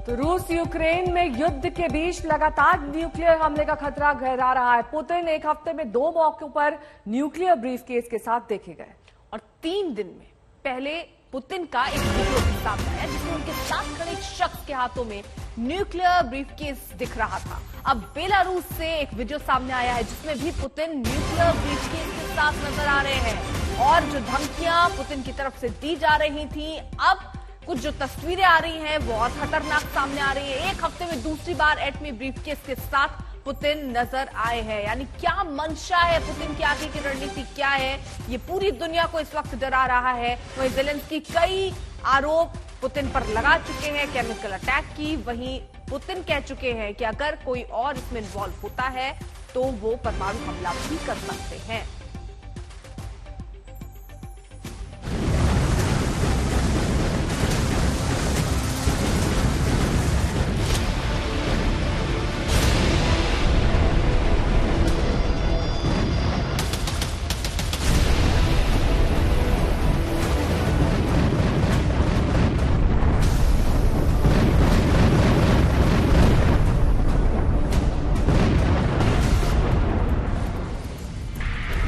तो रूस यूक्रेन में युद्ध के बीच लगातार न्यूक्लियर हमले का खतरा गहरा रहा है। पुतिन एक हफ्ते में 2 मौकों पर न्यूक्लियर ब्रीफकेस के साथ देखे गए और 3 दिन में पहले पुतिन का एक वीडियो भी सामने आया जिसमें उनके साथ खड़े एक शख्स के हाथों में न्यूक्लियर ब्रीफकेस दिख रहा था। अब बेलारूस से एक वीडियो सामने आया है जिसमें भी पुतिन न्यूक्लियर ब्रीफकेस के साथ नजर आ रहे हैं और जो धमकियां पुतिन की तरफ से दी जा रही थी, अब कुछ जो तस्वीरें आ रही हैं वो और खतरनाक सामने आ रही है। एक हफ्ते में दूसरी बार एटमी ब्रीफकेस के साथ पुतिन नजर आए हैं। यानी क्या मंशा है पुतिन की, आगे की रणनीति क्या है, ये पूरी दुनिया को इस वक्त डरा रहा है। वहीं ज़ेलेंस्की कई आरोप पुतिन पर लगा चुके हैं केमिकल अटैक की। वहीं पुतिन कह चुके हैं कि अगर कोई और इसमें इन्वॉल्व होता है तो वो परमाणु हमला भी कर सकते हैं।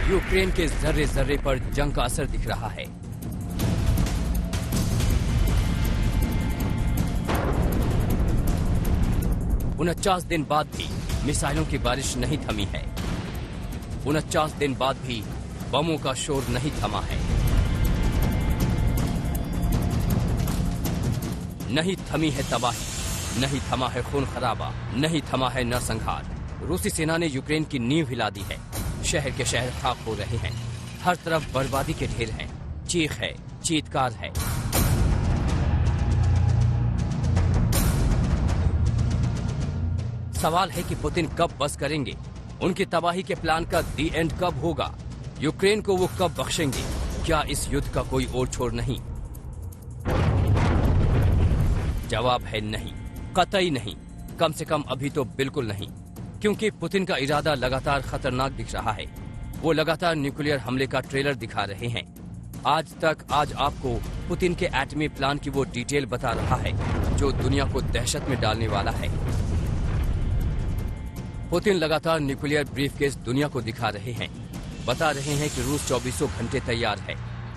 यूक्रेन के जर्रे जर्रे पर जंग का असर दिख रहा है। उनचास दिन बाद भी मिसाइलों की बारिश नहीं थमी है। 49 दिन बाद भी बमों का शोर नहीं थमा है। नहीं थमी है तबाही, नहीं थमा है खून खराबा, नहीं थमा है नरसंहार। रूसी सेना ने यूक्रेन की नींव हिला दी है। शहर के शहर खाक हो रहे हैं। हर तरफ बर्बादी के ढेर हैं। चीख है, चीत्कार है। सवाल है कि पुतिन कब बस करेंगे? उनकी तबाही के प्लान का दी एंड कब होगा? यूक्रेन को वो कब बख्शेंगे? क्या इस युद्ध का कोई और छोर नहीं? जवाब है नहीं, कतई नहीं। कम से कम अभी तो बिल्कुल नहीं, क्योंकि पुतिन का इरादा लगातार खतरनाक दिख रहा है। वो लगातार न्यूक्लियर हमले का ट्रेलर दिखा रहे हैं। आज आपको पुतिन के एटमी प्लान की वो डिटेल बता रहा है जो दुनिया को दहशत में डालने वाला है। पुतिन लगातार न्यूक्लियर ब्रीफकेस दुनिया को दिखा रहे हैं। बता रहे हैं कि रूस 24 घंटे तैयार है,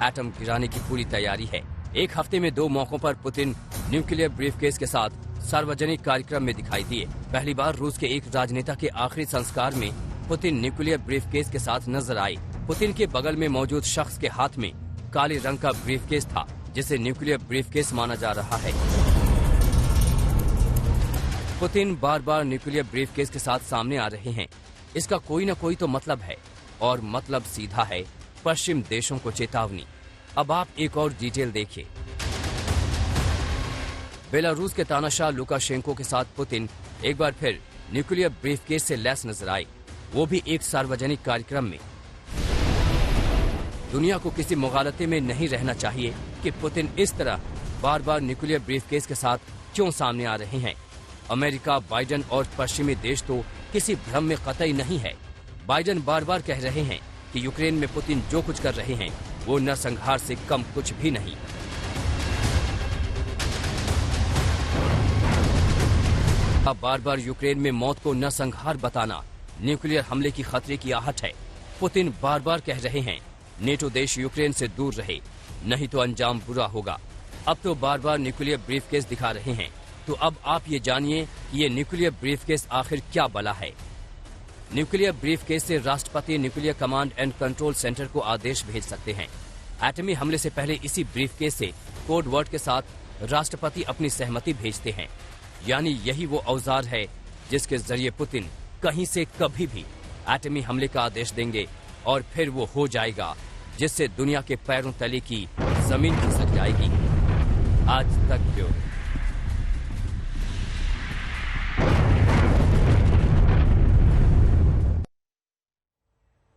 एटम गिराने की पूरी तैयारी है। एक हफ्ते में 2 मौकों पर पुतिन न्यूक्लियर ब्रीफकेस के साथ सार्वजनिक कार्यक्रम में दिखाई दिए। पहली बार रूस के एक राजनेता के आखिरी संस्कार में पुतिन न्यूक्लियर ब्रीफकेस के साथ नजर आए। पुतिन के बगल में मौजूद शख्स के हाथ में काले रंग का ब्रीफकेस था, जिसे न्यूक्लियर ब्रीफकेस माना जा रहा है। पुतिन बार बार न्यूक्लियर ब्रीफकेस के साथ सामने आ रहे हैं। इसका कोई न कोई तो मतलब है, और मतलब सीधा है पश्चिम देशों को चेतावनी। अब आप एक और डिटेल देखिए। बेलारूस के तानाशाह लुकाशेंको के साथ पुतिन एक बार फिर न्यूक्लियर ब्रीफकेस से लैस नजर आए, वो भी एक सार्वजनिक कार्यक्रम में। दुनिया को किसी मुगालते में नहीं रहना चाहिए कि पुतिन इस तरह बार बार न्यूक्लियर ब्रीफकेस के साथ क्यों सामने आ रहे हैं। अमेरिका, बाइडेन और पश्चिमी देश तो किसी भ्रम में कतई नहीं है। बाइडेन बार बार कह रहे हैं कि यूक्रेन में पुतिन जो कुछ कर रहे हैं वो नरसंहार से कम कुछ भी नहीं। बार बार यूक्रेन में मौत को नरसंहार बताना न्यूक्लियर हमले की खतरे की आहट है। पुतिन बार बार कह रहे हैं नेटो देश यूक्रेन से दूर रहे, नहीं तो अंजाम बुरा होगा। अब तो बार बार न्यूक्लियर ब्रीफकेस दिखा रहे हैं। तो अब आप ये जानिए कि ये न्यूक्लियर ब्रीफकेस आखिर क्या बला है। न्यूक्लियर ब्रीफकेस से राष्ट्रपति nuclear command and control centre को आदेश भेज सकते हैं। एटमी हमले से पहले इसी ब्रीफकेस से कोड वर्ड के साथ राष्ट्रपति अपनी सहमति भेजते हैं। यानी यही वो औजार है जिसके जरिए पुतिन कहीं से कभी भी एटमी हमले का आदेश देंगे और फिर वो हो जाएगा जिससे दुनिया के पैरों तले की जमीन खिसक जाएगी। आज तक ब्यूरो।